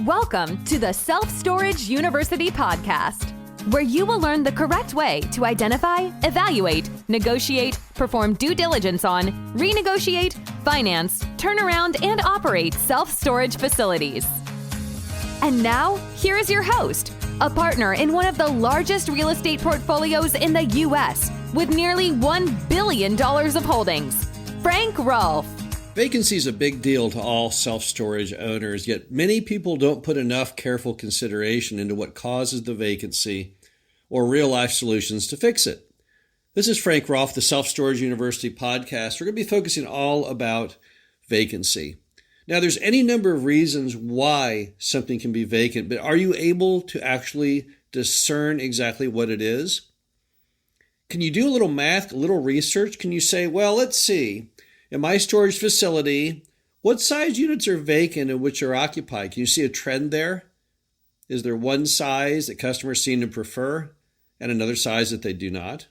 Welcome to the Self-Storage University podcast, where you will learn the correct way to identify, evaluate, negotiate, perform due diligence on, renegotiate, finance, turn around, and operate self-storage facilities. And now, here is your host, a partner in one of the largest real estate portfolios in the U.S. with nearly $1 billion of holdings, Frank Rolfe. Vacancy is a big deal to all self-storage owners, yet many people don't put enough careful consideration into what causes the vacancy or real-life solutions to fix it. This is Frank Rolfe, the Self-Storage University podcast. We're going to be focusing all about vacancy. Now, there's any number of reasons why something can be vacant, but are you able to actually discern exactly what it is? Can you do a little math, a little research? Can you say, well, let's see. In my storage facility, what size units are vacant and which are occupied? Can you see a trend there? Is there one size that customers seem to prefer and another size that they do not?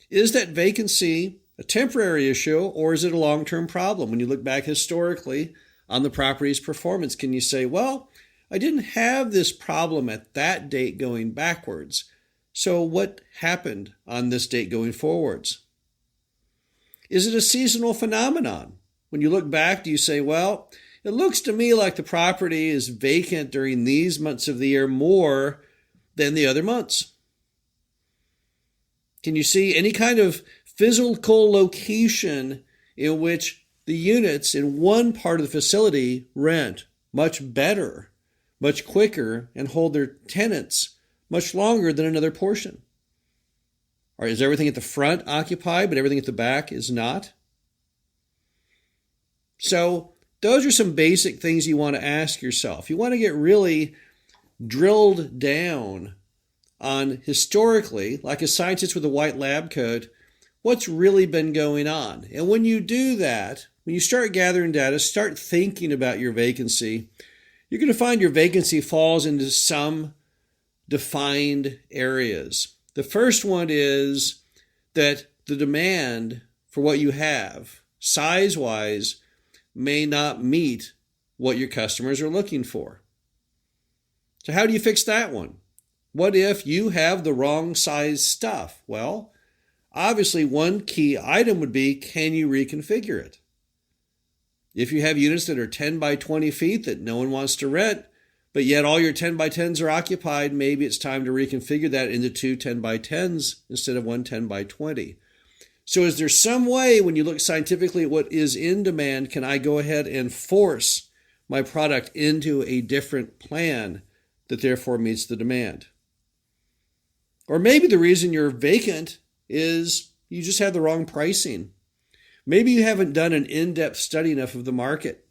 Is that vacancy a temporary issue or is it a long-term problem? When you look back historically on the property's performance, can you say, well, I didn't have this problem at that date going backwards. So what happened on this date going forwards? Is it a seasonal phenomenon? When you look back, do you say, well, it looks to me like the property is vacant during these months of the year more than the other months? Can you see any kind of physical location in which the units in one part of the facility rent much better, much quicker, and hold their tenants much longer than another portion? Or is everything at the front occupied, but everything at the back is not? So those are some basic things you want to ask yourself. You want to get really drilled down on historically, like a scientist with a white lab coat, what's really been going on. And when you do that, when you start gathering data, start thinking about your vacancy, you're going to find your vacancy falls into some defined areas. The first one is that the demand for what you have, size-wise, may not meet what your customers are looking for. So how do you fix that one? What if you have the wrong size stuff? Well, obviously one key item would be, can you reconfigure it? If you have units that are 10 by 20 feet that no one wants to rent, but yet all your 10 by 10s are occupied, maybe it's time to reconfigure that into two 10 by 10s instead of one 10 by 20. So is there some way, when you look scientifically at what is in demand, can I go ahead and force my product into a different plan that therefore meets the demand? Or maybe the reason you're vacant is you just have the wrong pricing. Maybe you haven't done an in-depth study enough of the market.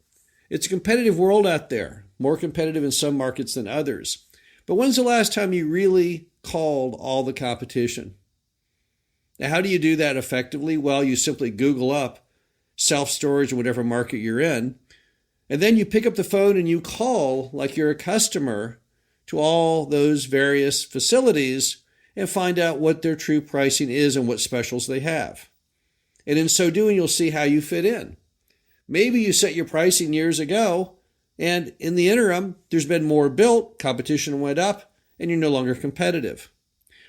It's a competitive world out there, more competitive in some markets than others. But when's the last time you really called all the competition? Now, how do you do that effectively? Well, you simply Google up self-storage in whatever market you're in, and then you pick up the phone and you call like you're a customer to all those various facilities and find out what their true pricing is and what specials they have. And in so doing, you'll see how you fit in. Maybe you set your pricing years ago, and in the interim, there's been more built, competition went up, and you're no longer competitive.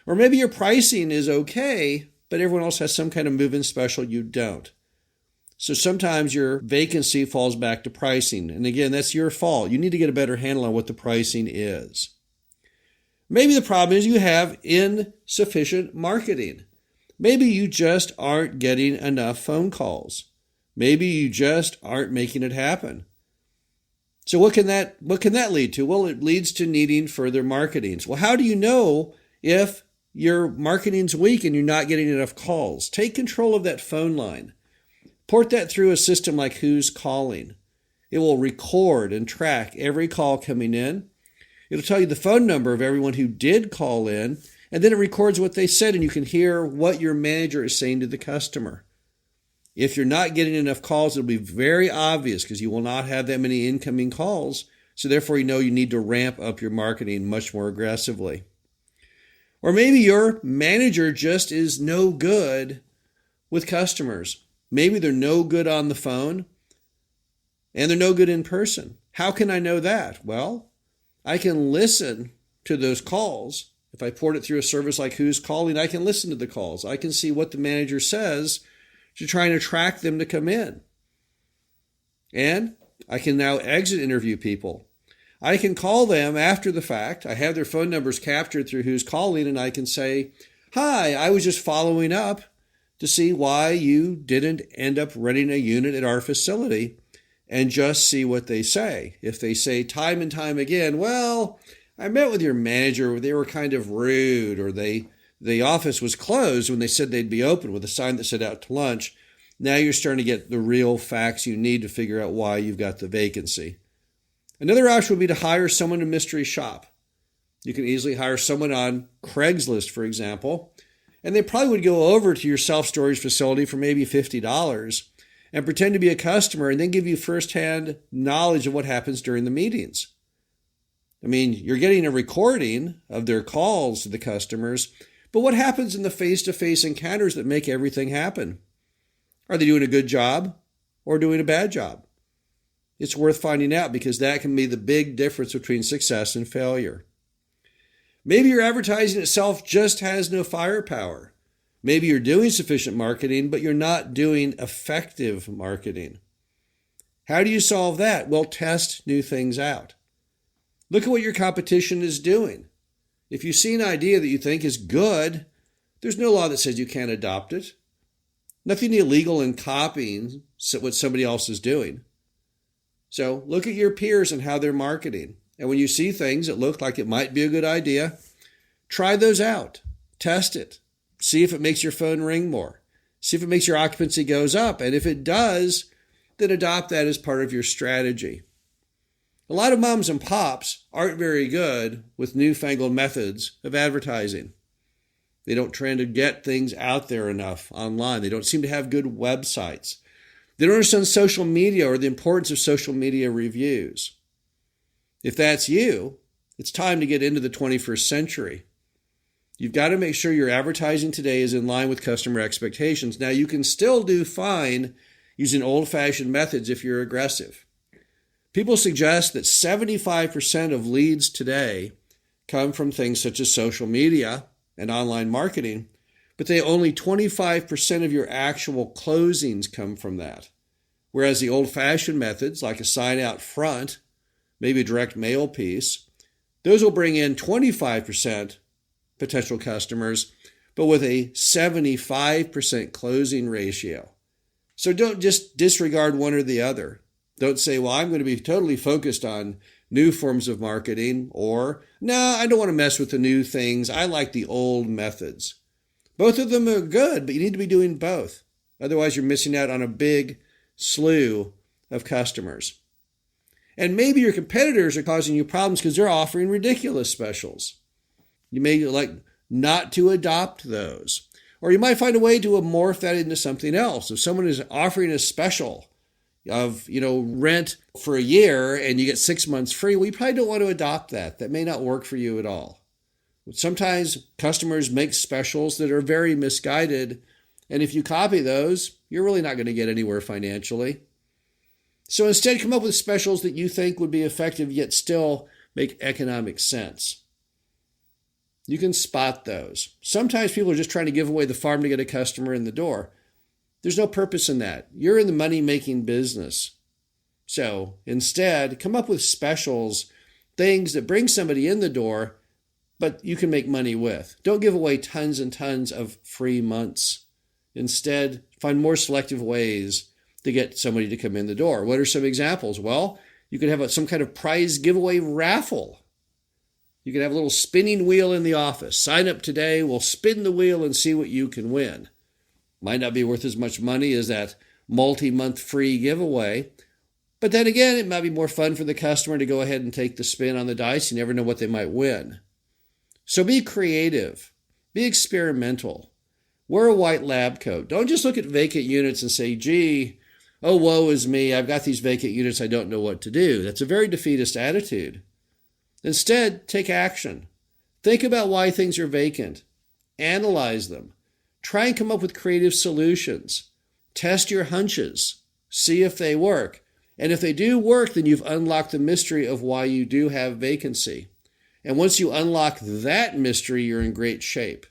Or maybe your pricing is okay, but everyone else has some kind of move-in special you don't. So sometimes your vacancy falls back to pricing. And again, that's your fault. You need to get a better handle on what the pricing is. Maybe the problem is you have insufficient marketing. Maybe you just aren't getting enough phone calls. Maybe you just aren't making it happen. So what can that lead to? Well, it leads to needing further marketing. Well, how do you know if your marketing's weak and you're not getting enough calls? Take control of that phone line. Port that through a system like Who's Calling. It will record and track every call coming in. It'll tell you the phone number of everyone who did call in, and then it records what they said, and you can hear what your manager is saying to the customer. If you're not getting enough calls, it'll be very obvious because you will not have that many incoming calls. So therefore, you know you need to ramp up your marketing much more aggressively. Or maybe your manager just is no good with customers. Maybe they're no good on the phone and they're no good in person. How can I know that? Well, I can listen to those calls. If I port it through a service like Who's Calling, I can listen to the calls. I can see what the manager says to try and attract them to come in. And I can now exit interview people. I can call them after the fact. I have their phone numbers captured through Who's Calling, and I can say, "Hi, I was just following up to see why you didn't end up renting a unit at our facility," and just see what they say. If they say time and time again, "Well, I met with your manager, they were kind of rude," or the office was closed when they said they'd be open with a sign that said "out to lunch," now you're starting to get the real facts you need to figure out why you've got the vacancy. Another option would be to hire someone to mystery shop. You can easily hire someone on Craigslist, for example, and they probably would go over to your self-storage facility for maybe $50 and pretend to be a customer and then give you firsthand knowledge of what happens during the meetings. I mean, you're getting a recording of their calls to the customers, but what happens in the face-to-face encounters that make everything happen? Are they doing a good job or doing a bad job? It's worth finding out because that can be the big difference between success and failure. Maybe your advertising itself just has no firepower. Maybe you're doing sufficient marketing, but you're not doing effective marketing. How do you solve that? Well, test new things out. Look at what your competition is doing. If you see an idea that you think is good, there's no law that says you can't adopt it. Nothing illegal in copying what somebody else is doing. So look at your peers and how they're marketing. And when you see things that look like it might be a good idea, try those out. Test it. See if it makes your phone ring more. See if it makes your occupancy goes up. And if it does, then adopt that as part of your strategy. A lot of moms and pops aren't very good with newfangled methods of advertising. They don't try to get things out there enough online. They don't seem to have good websites. They don't understand social media or the importance of social media reviews. If that's you, it's time to get into the 21st century. You've got to make sure your advertising today is in line with customer expectations. Now, you can still do fine using old-fashioned methods if you're aggressive. People suggest that 75% of leads today come from things such as social media and online marketing, but only 25% of your actual closings come from that. Whereas the old-fashioned methods, like a sign out front, maybe a direct mail piece, those will bring in 25% potential customers, but with a 75% closing ratio. So don't just disregard one or the other. Don't say, well, I'm going to be totally focused on new forms of marketing, or, no, I don't want to mess with the new things. I like the old methods. Both of them are good, but you need to be doing both. Otherwise, you're missing out on a big slew of customers. And maybe your competitors are causing you problems because they're offering ridiculous specials. You may like not to adopt those. Or you might find a way to morph that into something else. If someone is offering a special of, rent for a year and you get 6 months free, well, you probably don't want to adopt that. That may not work for you at all. Sometimes customers make specials that are very misguided, and if you copy those, you're really not going to get anywhere financially. So instead, come up with specials that you think would be effective yet still make economic sense. You can spot those. Sometimes people are just trying to give away the farm to get a customer in the door. There's no purpose in that. You're in the money-making business. So instead, come up with specials, things that bring somebody in the door, but you can make money with. Don't give away tons and tons of free months. Instead, find more selective ways to get somebody to come in the door. What are some examples? Well, you could have some kind of prize giveaway raffle. You could have a little spinning wheel in the office. Sign up today, we'll spin the wheel and see what you can win. Might not be worth as much money as that multi-month free giveaway. But then again, it might be more fun for the customer to go ahead and take the spin on the dice. You never know what they might win. So be creative. Be experimental. Wear a white lab coat. Don't just look at vacant units and say, gee, oh, woe is me. I've got these vacant units. I don't know what to do. That's a very defeatist attitude. Instead, take action. Think about why things are vacant. Analyze them. Try and come up with creative solutions. Test your hunches. See if they work. And if they do work, then you've unlocked the mystery of why you do have vacancy. And once you unlock that mystery, you're in great shape.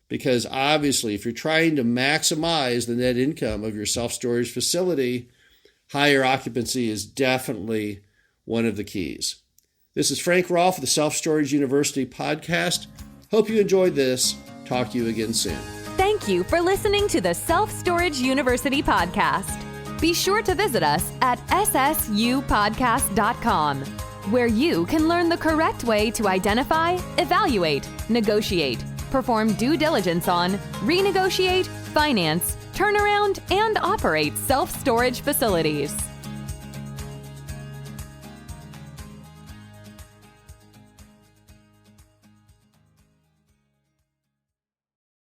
Because obviously, if you're trying to maximize the net income of your self-storage facility, higher occupancy is definitely one of the keys. This is Frank Rolfe of the Self-Storage University podcast. Hope you enjoyed this. Talk to you again soon. Thank you for listening to the Self-Storage University podcast. Be sure to visit us at ssupodcast.com, where you can learn the correct way to identify, evaluate, negotiate, perform due diligence on, renegotiate, finance, turnaround, and operate self-storage facilities.